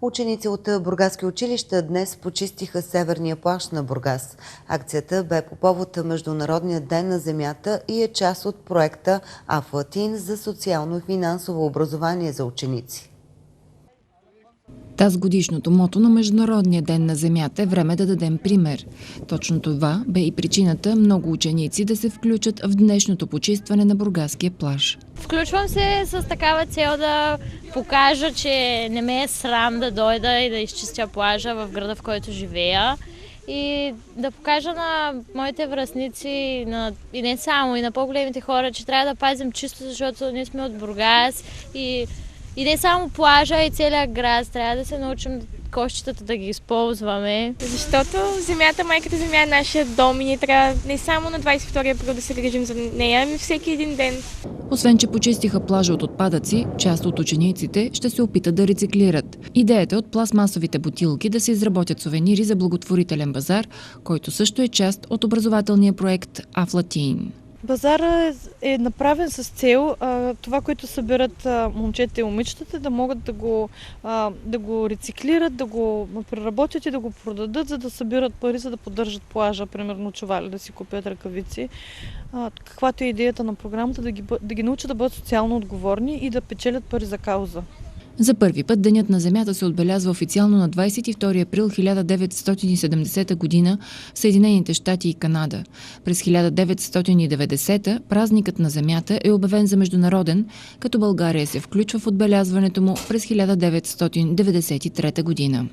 Ученици от бургаски училища днес почистиха северния плаж на Бургас. Акцията бе по повод Международния ден на земята и е част от проекта Афлатин за социално и финансово образование за ученици. Тазгодишното мото на Международния ден на земята е време да дадем пример. Точно това бе и причината много ученици да се включат в днешното почистване на бургаския плаж. Включвам се с такава цел да покажа, че не ме е срам да дойда и да изчистя плажа в града, в който живея. И да покажа на моите връстници и не само, и на по-големите хора, че трябва да пазим чисто, защото ние сме от Бургас и не само плажа, и целият град. Трябва да се научим кошчетата да ги използваме. Защото земята, майката земя е нашия дом и ние трябва не само на 22 април да се грижим за нея, ами всеки един ден. Освен, че почистиха плажа от отпадъци, част от учениците ще се опитат да рециклират. Идеята е от пластмасовите бутилки да се изработят сувенири за благотворителен базар, който също е част от образователния проект Афлатин. Базара е направен с цел това, което събират момчета и момичетата, да могат да го рециклират, да го преработят и да го продадат, за да събират пари, за да поддържат плажа, примерно чували, да си купят ръкавици. Каквато е идеята на програмата, да ги научат да бъдат социално отговорни и да печелят пари за кауза. За първи път Денят на земята се отбелязва официално на 22 април 1970 година в Съединените щати и Канада. През 1990 празникът на земята е обявен за международен, като България се включва в отбелязването му през 1993 година.